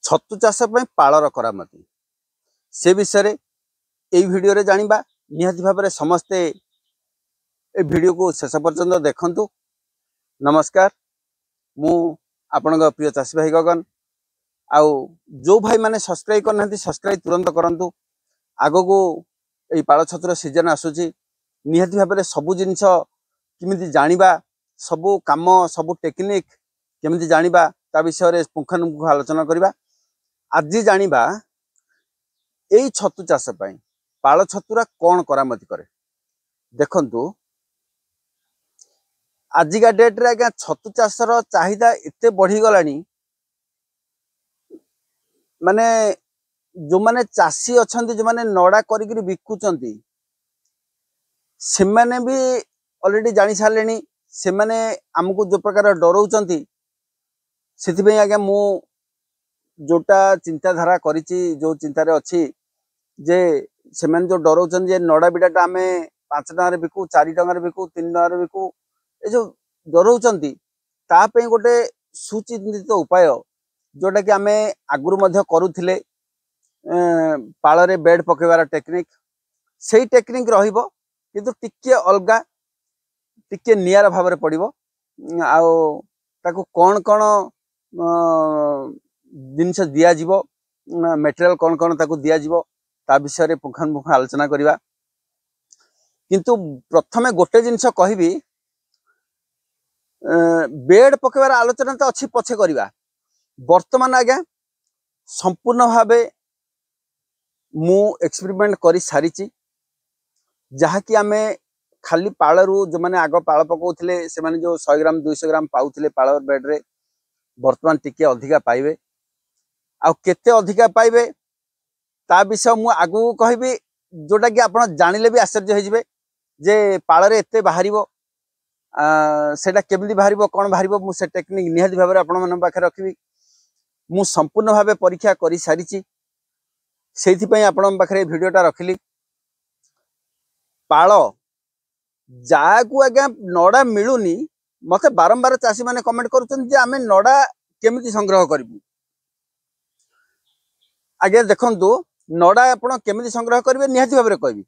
छतु चाष पालर करामती से विषय ये भिडियो रे जानिबा निहाती भाव में समस्ते ए भिडियो को शेष पर्यंत देखंतु। नमस्कार, मु आपण प्रिय चाषी भाई गगन आउ जो भाई माने सब्सक्राइब करना सब्सक्राइब तुरंत करंतु। आगो को ये पाल छतुर सीजन आसुची निहाती भाव में सबु जिनस किमिति जानिबा सबु काम सबु टेक्निक केमिति जानिबा ता विषय रे पुंखानुपुंख आलोचना करिबा। आज जानिबा एई छतु चाष पई पाल छतुरा कौन करामती करे। देखंतु आजिका डेट रे आज्ञा छतु चाषर चाहिदा एते बढ़ी गलानी, माने जो माने चाषी अछंती जो माने नड़ा करिकरी बिकुचंती से माने भी ऑलरेडी जानि सारलेनी। से माने हमकु जो प्रकार डराउचंती सेति पई आज्ञा मु जोटा चिंताधारा करिछि, जो चिंतारे अछि जे से माने जो डराउचंती जे नड़ा बिडाटा आमे 5 टका रे बिकू 4 टका रे बिकू 3 टका रे बिकू, ए जो डराउचंती ता पई गोटे सुचिंतित उपाय जोटा कि आमे आगुरु मध्य करूथिले पाଳରେ बेड पकेबार टेक्निक, सेही टेक्निक रहिबो किंतु टिके अलगा टिके नियारा भाव में पड़िबो। आउ ताकू कौन कौन जिनस दिया जीवो, मटेरियल कौन कौन ताकू दिया जीवो ता विषय रे पुंखानुपुंख आलोचना करिबा। किंतु प्रथमे गोटे जिनस कहिबी, बेड पकेबार आलोचना तो अच्छी पछे करिबा। वर्तमान आज्ञा संपूर्ण भावे मु एक्सपेरिमेंट करी सारिची, जहा कि आमे खाली पालरू जो माने आग पाल पकाउथिले से माने जो 100 ग्राम 200 ग्राम पाउथिले पाल बेड रे वर्तमान टिके अधिका पाइबे। आ केते अधिका पाइबे ता विषय मु आगु कहबी, जोटा कि आपण जानिले भी आश्चर्य हो जिवे जे पाल रे एते बाहरिबो, सेटा केमिति बाहरिबो कोन बाहरिबो। मु से टेक्निक निहाती भाव में आपण मन पाखे रखिबी। मु संपूर्ण भावे परीक्षा करी सारिची, सेथि पई आपण पाखे भिडियोटा रखिली। पाल जाकू आज्ञा नड़ा मिलुनी, मते बारंबार चाषी माने कमेंट करूछन जे आमे नड़ा केमिति संग्रह करिबु। आज्ञा देखंतु नड़ा आपण केमिति संग्रह करिवे निहाती भाव में कहबी।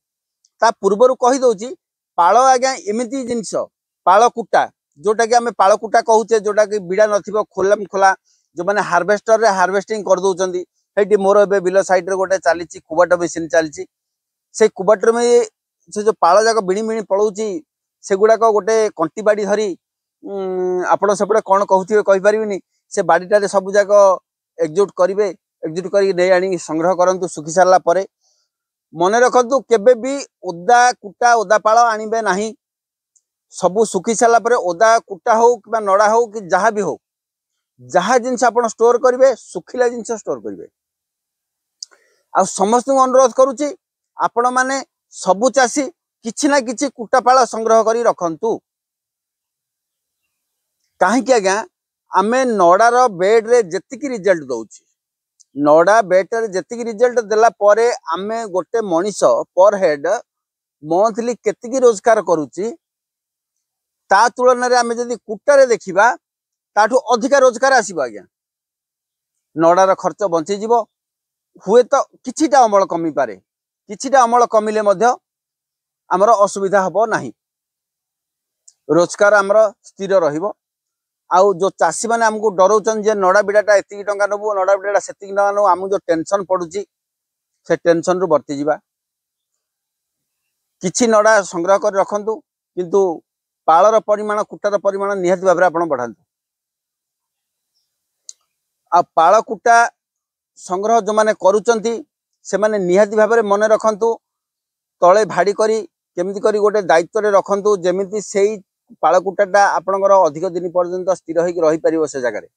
ता पूर्वरु कहि दउची पाल आज्ञा एमिति जिंस पाल कुटा, जोटा कि आमे पाल कुटा कहूचे, जोटा कि बिड़ा नथिबो खोलम खोला जो माने हार्वेस्टर रे हार्वेस्टिंग कर दउचंदी। हेटी मोर एबे बिलो साइड रे गोटे चालीची कुबाट मशीन चालीची, से कुबाट में से जो पाल जाक बिणी बिणी पड़ौची से गुड़ाक गोटे कंटी बाड़ी धरी आपण सेपटे कौन कहूथिबे कहि परिबिनी, से बाड़ीटा सब जाक एकजुट करिवे। एकजुट करी नै आनी संग्रह करंतु। सुखी सारला परे मने रखंतु केबे भी ओदा कुटा ओदा पाल आनिबे नाही। सबु सुखी सारला परे ओदा कुटा हो कि नड़ा हो कि जहा भी हो, जहा जिनस आपण स्टोर करिवे सुखिला जिनस स्टोर करिवे। आ समस्त अनुरोध करूची आपण माने सबु चाषी किछि ना किछि कुटा पाल संग्रह करी रखंतु। काहे कि आज्ञा आमे नड़ार बेड रे जेतिकी रिजल्ट दउची, नड़ा बेड रे जेतिकी रिजल्ट देला परे आमे गोटे मनीष पर हेड मंथली केतिकी रोजगार करूची, ता तुलना रे आमे जदि कुटा रे देखिबा ताठू अधिका रोजगार आसीबो। आज्ञा नड़ार खर्च बंची जीवो। हुए तो किछिटा अमल कमी पारे, किछिटा अमल कमिले मध्य आमर असुविधा हबो नाही, रोजगार आमर स्थिर रहिबो। आउ जो चाषी माने हमकु डराउचन जे नड़ा बिडाटा एतिकी टंका नबो नड़ा बिडाटा सेतिकी टंका नबो, हमकु जो टेंशन पडुची से टेंशन रु बर्ती जीवा। किछि नड़ा संग्रह कर रखंतु, किंतु पालर परिमाण कुटार परिमाण निहाती भाबरे आपण बढ़ांतु। आ पाल कुटा संग्रह जो माने करूचंती से माने निहाती भाबरे मने रखंतु, तळे भाड़ी करी केमिति करी गोटे दायित्व रे रखंतु, जेमिति सेई पाल कुटाटा आपणकर अधिक दिन पर्यंत स्थिर होइक रही परिबो। से जगह रे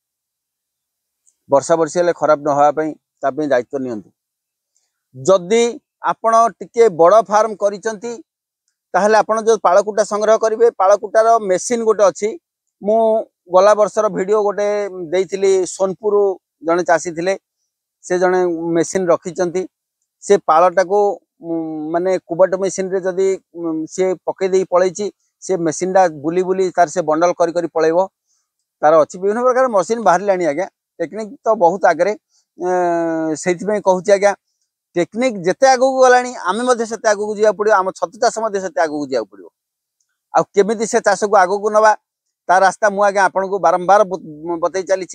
वर्षा वर्षी हेले खराब न होआ पई ता पई दायित्व नियंतु। जदि आपण टिके बड़ फार्म करिचंती ताहले आपण जो पाल कुटा संग्रह करिवे, पाल कुटार मेसिन गोटे अछि। मु गला वर्षर वीडियो गोटे देइथिली, सोनपुर जने चासी थिले, से जने मेसिन रखिचंती। से पालटा को माने कुबाट मेसिन रे जदि से पके देई पळैची, से मेसिन टा बुली बुली तार से बंडल करी करी पळैबो। तार अछि विभिन्न प्रकार मशीन बाहर लानी। आज्ञा टेक्निक तो बहुत आगे, से कहूँ आज्ञा टेक्निक जिते आगू गलानी आम से आगू जावाक पड़ो आम छतु चाष से आगू जावाक पड़ो आमी से चाष को आगू नवा ता रास्ता मुझे आज्ञा आपन को बारंबार बतई चली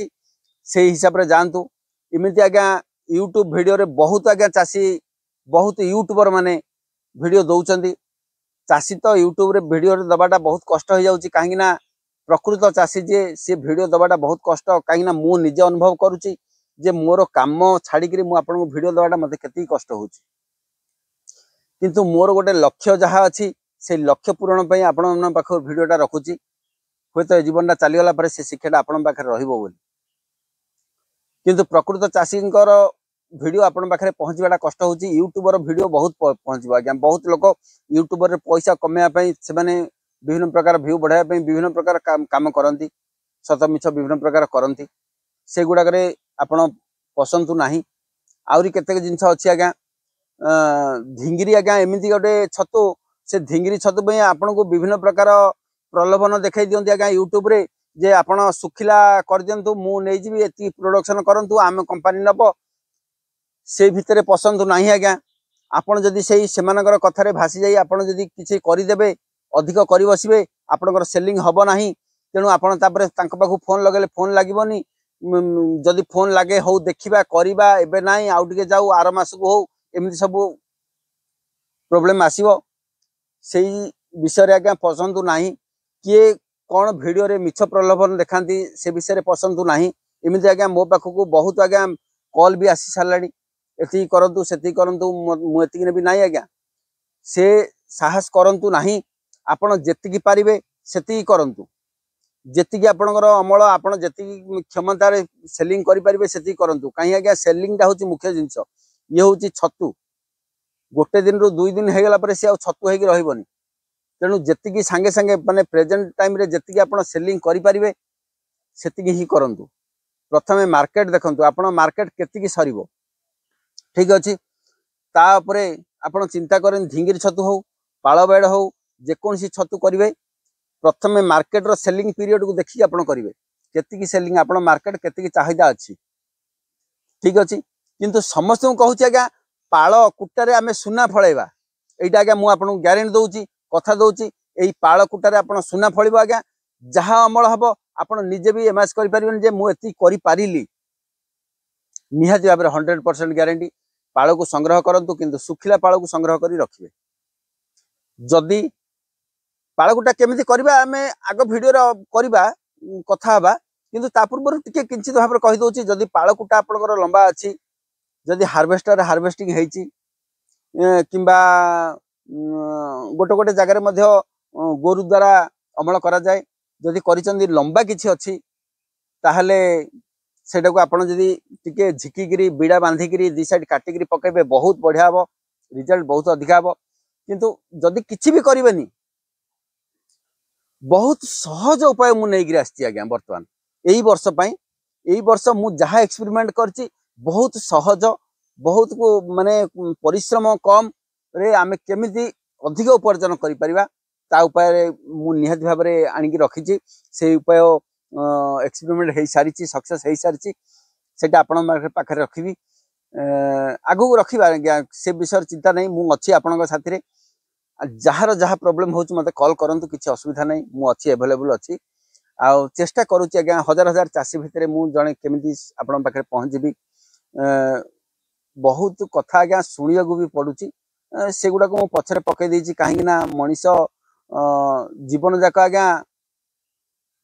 से हिसाब से जातु इमती आज्ञा यूट्यूब वीडियो रे बहुत आज्ञा चाषी बहुत यूट्यूबर माने वीडियो दौरान चाषी तो यूट्यूब रे वीडियो दबाटा बहुत कष्ट हो जाउची कहीं ना प्रकृत चाषी जे सी वीडियो दबाटा बहुत कष्ट कहीं ना मु निजे अनुभव करुची जे मोर काम छाड़ी मु आपन को वीडियो दबाटा मते केती कष्ट होची किंतु मोर गोटे लक्ष्य जहाँ अच्छी से लक्ष्य पूरण पई आपन पाख वीडियोटा रखुची हुए तो जीवनटा चलीगला पर से शिक्षाटा आपन पाखे रहिबो बोली किंतु प्रकृत चाषी वीडियो आपन पाखे पहुँचवाटा कष्ट होची यूट्यूबर वीडियो बहुत पहुँचो आज्ञा बहुत लोक यूट्यूबर पैसा कमेवाई से विभिन्न प्रकार व्यू बढ़ाई विभिन्न प्रकार काम करती सत मिछ विभिन्न प्रकार करती से गुड़ाक आपण पसंद ना आहरी केते जिनस अच्छी आज्ञा ढिंगिरी आज्ञा एमती गोटे छतु से ढिंगिरी छतु पे आपन को विभिन्न प्रकार प्रलोभन देखा दिखती आज्ञा यूट्यूब रे जे आपण सुखिला कर दिंतु मु नहीं जी एति प्रोडक्शन करंतु आम कंपनी नब से भितर पसंद ना आज्ञा आपन जदि से सेमानकर कथारे भासी जाई आपन जदि किछि करिदेबे अधिक करि बसिबे आपनकर सेलिंग हबो नाही तेणु आपन तापरे तांक पाखु फोन लगेले फोन लागिबोनी जदि फोन लागे हो देखिबा करिबा एबे नाही आउ टिके जाऊ आर मास को हो एमती सब प्रॉब्लम आसीबो सेही विषय रे आज्ञा पसंद नाही किए कौन वीडियो रे मिछ प्रलोभन देखांती से विषय पसंद नाही एमती आज्ञा मो पाखु बहुत आज्ञा कॉल भी आसी साराणी एति करंतु सेति करंतु मु एति ने भी नाही आज्ञा से साहस करंतु नाही आपण जेतिकी पारिबे सेति करंतु जेतिकी आपनकर अमल आपण जेतिकी क्षमता रे सेलिंग करि पारिबे सेति करंतु काहे आज्ञा सेलिंग दा होची मुख्य जिंस ये होची छतु गोटे दिन रु 2 दिन हेगला पर से आ छतु हेगी रहिबोनी तेणु जेतिकी संगे संगे माने प्रेजेंट टाइम रे जेतिकी आपण सेलिंग करि पारिबे सेतिकी ही करंतु प्रथमे मार्केट देखंतु आपण मार्केट केतिकी सरीबो ठीक अच्छे तापरे आपण चिंता करें ढिंगिरी छतु हो पाଳ बेड़ हो जेकोसी छतु करेंगे प्रथमे मार्केट रो सेलिंग पीरियड को देखिए आपण करेंगे केतिकी सेलिंग आपण मार्केट केतिकी चाहिदा अच्छी ठीक अच्छे किंतु समस्त कहूँ आज्ञा पाଳ कुटारे आमे सुना फलैबा एटा आज्ञा मु आपन ग्यारेंटी दउची कथा दउची एई पाळ कुटारे आपण सुना फलिबो आज्ञा जहाँ अमल हबो आपण निजे भी एमएस करि परिबेन जे मु एति करि पारिली निहाती भाव 100% ग्यारेंटी पाळ को संग्रह करंतु किंतु सुखिला पाळ को संग्रह करी रखिबे जदि पाळ कुटा केमिति करबा आमे आगो वीडियो रे करबा कथा हबा किंतु ता पूर्व टिके किंचित भाव रे कहि दोची जदि पाळ कुटा आपनकर लंबा अछि जदि हार्वेस्टर हार्वेस्टिंग हेची किंबा गोटे गोटे जगह रे मध्य गोरु द्वारा अमल करा जाय जदि करिचंदी लंबा किछि अछि ताहले सेटा को आपण जदि टिके झिकिगिरी बीड़ा बांधिगिरी दी साइड काटिगिरी पकेबे बहुत बढ़िया हबो रिजल्ट बहुत अधिक हबो किंतु जदि किछि भी करिवेनी बहुत सहज उपाय मु नेगिरी आछि आज्ञा वर्तमान एई वर्ष पई एई वर्ष मु जहा एक्सपेरिमेंट करछि बहुत सहज बहुत को माने परिश्रम कम रे आमे केमिति अधिक उपार्जन करि परिबा ता उपाय रे मु निहात भाव रे आनि कि रखिछि से उपाय एक्सपेरिमेंट हो सारी सक्सेस हो सारी से आपण पाखे रखी आगू रखा से विषय चिंता नहीं मुझे अच्छी आपण साथी जार जहाँ प्रोब्लेम हो मत कॉल करूँ किसी असुविधा नहीं मुझे एभेलेबल अच्छी आउ चेष्टा करुच्ची आज्ञा हजार हजार चाषी भितर मुझे जड़े केमी आपण पाखे पहुँची बहुत कथा आज्ञा शुणा भी पड़ुची से गुड़ाक मुझे पछरे पकई देछि कहीं मनीष जीवन जाक आज्ञा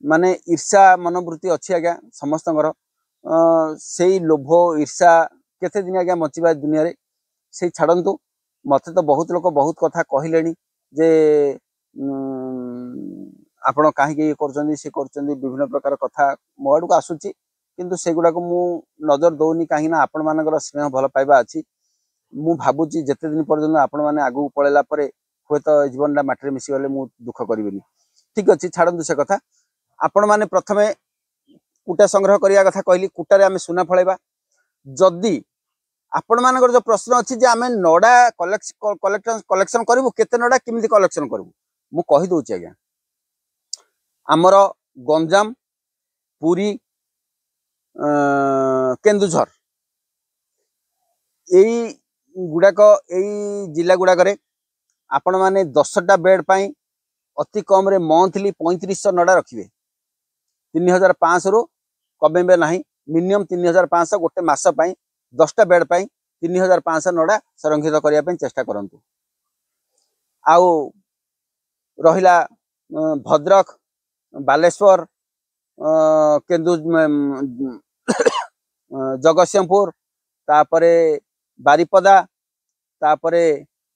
माने ईर्षा मनोवृत्ति अच्छी आज्ञा समस्त से लोभ ईर्षा केते दिन आज्ञा बचिबा दुनिया रे से छाड़ंतु मते तो बहुत लोग बहुत कथा कहले जे आपण कहीं से विभिन्न प्रकार कथा मो आड़ को आसूची किंतु से गुड़ाक मु नजर दौनी कहीं आपण मानकर स्नेह भल पाइबा अच्छी मु भावुची जेते दिन पर्यंत आपण माने आगु पळेला परे हुए तो जीवनटा माटी मिसी गले मु दुख करिवेनी ठीक अच्छी छाड़ंतु से कथा आपण माने प्रथमे कुटा संग्रह करिया कथा कहली कुटारे आमे सुना फळेबा जदि आपण मानकर जो प्रश्न अछि जे आमे नडा कलेक्शन करिवु केते नडा किमिति कलेक्शन करिवु मु कहि दोछि आज्ञा हमर गंजाम पुरी केन्दुझर एई गुड़ाक जिला गुड़ाक आपण मैंने 10टा बेड पाई अति कम रे मंथली 3500 नड़ा रखिए 3500 रु कमेबे ना मिनिमम 3500 गोटे मास 10टा बेड पाई 3500 नड़ा संरक्षित करने चेष्टा करंतु। आउ रहिला भद्रक बालेश्वर केन्दु जगतसिंहपुर तापरे बारिपदा तापरे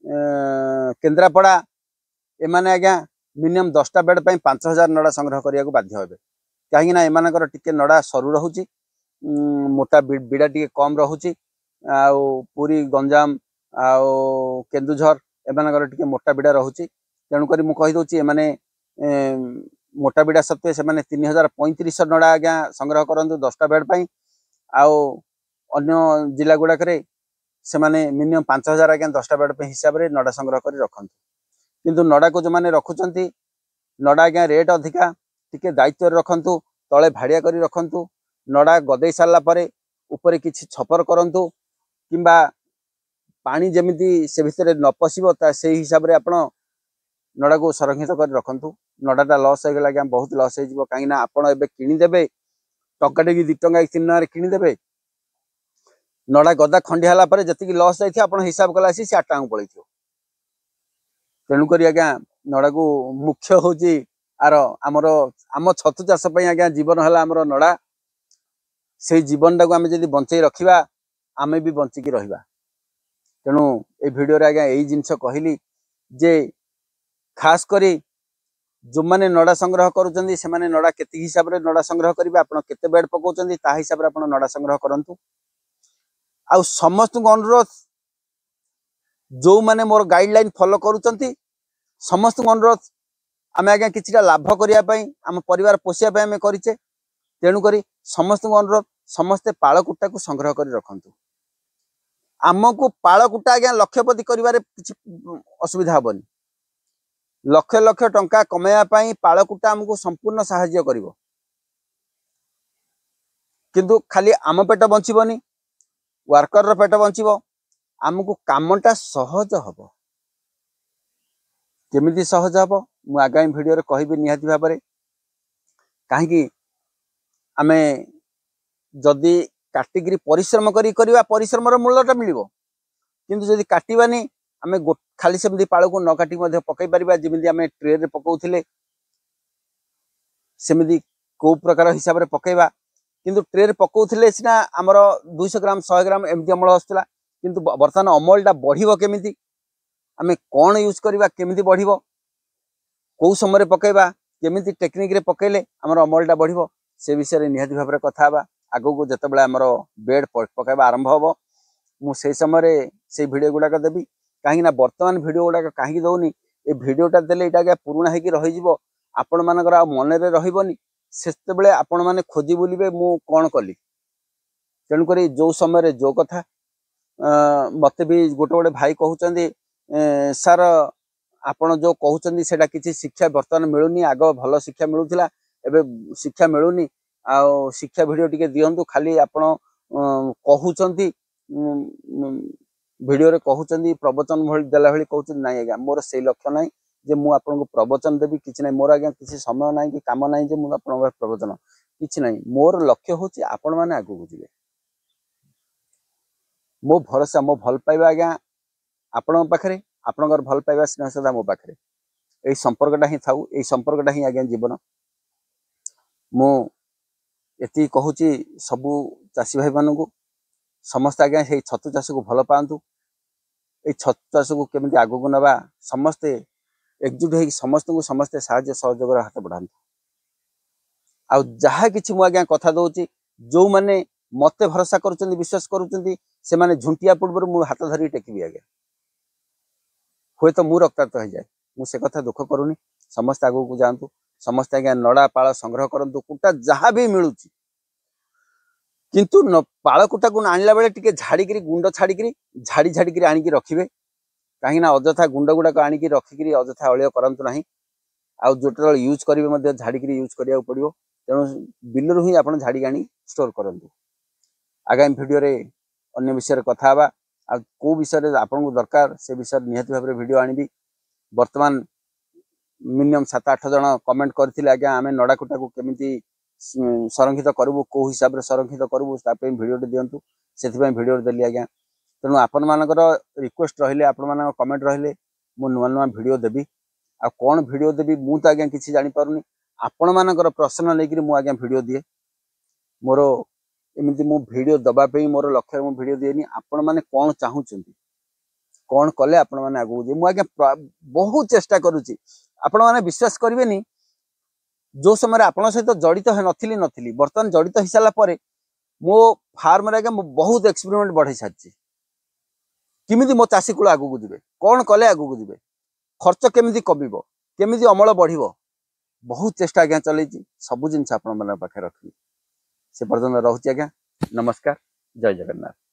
केन्द्रापड़ा एमाने आज्ञा मिनिमम 10टा बेड पाई 5000 नड़ा संग्रह करिया को बाध्य हेबे कहीं ना एमानकर टिके नड़ा सरू रहुची मोटा बिड़ा टिके कम रहुची आउ पुरी गंजाम आउ केन्दुझर एमानकर टिके मोटा बिड़ा रहुची तेणुक मु कहि दउची एमाने मोटा बिड़ा सत्वे से 3500 नड़ा आज्ञा संग्रह करंतु 10टा बेड पाई आउ अन्य जिला गुड़ाक से मिनिमम 5000 आज्ञा 10टा बेड पे हिसाब रे नड़ा संग्रह कर रखंतु। किंतु नड़ा को जो माने रखुचंती नड़ा आज्ञा रेट अधिका टिके दायित्व रखंतु तले भाड़िया करी रखंतु नड़ा गदे सारा परे ऊपर किछि छपर करंतु किंबा पानी जेमिति से भितर न पसिबो ता से हिसाब रे आपण नड़ा को संरक्षित कर रखंतु। नड़ाटा लॉस हो गला बहुत लॉस हो जिवो काहे ना आपण एबे किनि देबे टंकाटे कि 2 टंका 3 टंका रे किनि देबे नड़ा गदा खंडिया हला परे जति कि लॉस जाइथि आपण हिसाब कला सी 8 टांग पळैथियो। तेणु करी आज्ञा नड़ा को मुख्य होची आर आमर आम छतु चाष पई आज्ञा जीवन हला आमर नड़ा से जीवन टाको आमे जदि बंचई रखिबा आमे भी बंची की रहिबा। तेणु ए वीडियो रे आज्ञा एई जिंस कहली जे खास करी जो माने नड़ा संग्रह करूचंदी से माने नड़ा केति हिसाब रे नड़ा संग्रह करिबा आपण केते बेड पकोचंदी ता हिसाब रे आपण नड़ा संग्रह करंतु। आ समस्त को अनुरोध जो माने मोर गाइडलाइन फॉलो करूचंती समस्त को अनुरोध आमे आज्ञा किछिटा लाभ करिया पई हम परिवार पोसिया पई आमे करिचे तेणु करी समस्त को अनुरोध समस्ते पाळकुटा को संग्रह करी रखंतु। आमको पाळकुटा आज्ञा लक्षपति करिवारे किछि असुविधा हबनी लक्ष लक्ष टंका कमाया पई पाळकुटा हमको संपूर्ण सहाय्य करिवो किंतु खाली आम पेट बंचिबनी वर्कर रो पेट बंचिबो आमको कामटा सहज हबो केमिति सहज हबो मु आगामी वीडियो रे कहबी निहाती भाबरे काहेकि आमे जदि काटिगिरी परिश्रम करी करिवा परिश्रम रो मूल्यटा मिलिबो किंतु जदि काटिबानी आमे खाली सेमदी पाळो को न काटी मध्ये पकई परिबा जेमिति आमे ट्रे रे पकौथिले सेमिति को प्रकार हिसाब रे पकईबा किंतु ट्रे रे पकौथिले सिना हमर 200 ग्राम 100 ग्राम एमति अमल आस्तला किंतु वर्तमान अमलटा बढ़िबो केमिति आमे कोन यूज करबा केमिति बढ़िबो को समय पकईबा केमिति टेक्निक रे पकईले हमर अमलटा बढ़िबो से विषय रे निहाती भाबरे कथा बा आगो को जतबेला हमर बेड पकईबा आरंभ होबो मु से समय रे से वीडियो गुडा देबी काहे ना वर्तमान वीडियो गुडा काहे दउनी ए वीडियोटा देले इटा पुराना हेकी रहि जिवो आपण मानकर आ मन रे रहिबोनी सेते बेले आपण माने खोजी बुलिबे मु कोन कली तेणु करी जो समय रे जो कथा मते भी गोटे गोटे भाई कहउचंदी सर आपण जो कहउचंदी सेटा किछि शिक्षा वर्तमान मिलुनी आगो भलो शिक्षा मिलुथिला एबे शिक्षा मिलुनी आ शिक्षा वीडियो टिके दियंतु खाली आपण कहउचंदी वीडियो रे कहउचंदी प्रवचन भଳି देला भଳି कहउचंदी नाही आज्ञा मोर से लक्ष्य नाही जे मु आपण को प्रवचन देबी किछि नाही मोर आज्ञा किछि समय नाही कि काम नाही जे मु आपण प्रवचन किछि नाही मोर लक्ष्य होची आपण माने आगु बुझिबे मो भरोसा मो भल पाइबा आज्ञा आपण पाखरे आपणकर भल पाइबा स्नेह सदा मो पाखरे एई संपर्कटा ही थाउ एई संपर्कटा ही आज्ञा जीवन मु एति कहूची सबु चासी भाई मानू समस्त आज्ञा हे छतु चाष को भल पातु ए छतु चाष को केमिति आगु को नबा समस्ते एकजुट हो समस्त को समस्ते साहाय्य सहयोग हाथ बढ़ातु आ जहा किछि मु आज्ञा कथा दउची जो माने मते भरोसा करूचंदी विश्वास करूचंदी से माने झुंटिया पूर्व मु हाथ धरी टेकिबी आज्ञा होय तो मु रक्ताक्त हो जाए मु से कथा दुख करूनी समस्त आगु को जानतु समस्त आज्ञा नड़ा पाळ संग्रह करंतु कुटा जहा भी मिलुची किंतु पाळ कुटा को आनला बेले टिके झाड़ी गुंड छाड़ी झाड़ी आनिकी रखिबे कहीं ना अजथा गुंड गुडा को आनिकी रखिकी अजथा अलिय करंतु नाही आ जोटल यूज करिवे मध्ये झाड़ी यूज करिया पड़ियो तेणु बिलरु ही आपण झाड़ी आनी स्टोर करंतु। आगामी वीडियो रे अन्य विषय रे कथा बा आ को विषय आपको दरकार से विषय निहाती भाव वीडियो आनी बर्तमान मिनिमम 7-8 जन कमेंट करथिले आज्ञा आमे नडाकुटा को केमिति संरक्षित करबू को हिसाब रे संरक्षित करबू तापे वीडियो दियंतु सेथिबा वीडियो देली आज्ञा तेणु आपण मानकर रिक्वेस्ट रहिले आपण मान कमेंट रहिले मु नुआ नुआ वीडियो देबी आ कोन वीडियो देबी मु तो आज्ञा किछि जानि पारुनी आपण मानकर प्रश्न लेकिन मु आज्ञा वीडियो दिए मोर एमती मु वीडियो दबा पे मोर लक्ष्य मु वीडियो दिएनी आपण माने कोन चाहुचंती कोन कले आपण माने आगु जे मु आज्ञा बहुत चेष्टा करूची आपण माने विश्वास करिवेनी जो समय आपण सहित जड़ित नथिली नथिली बर्तमान जड़ित हो सारा पर मो फार्म रे मु बहुत एक्सपेरिमेंट बढ़ाई सारी किमिति मो चाषी कूल आगु जीवे कौन कले आगु जीवे खर्च केमिति कमिबो केमिति अमल बढ़िबो बहुत चेष्टा आज्ञा चलैछि सब जिन आपण मन पाखे रखी से पर्यटन रोचे आज्ञा नमस्कार जय जगन्नाथ।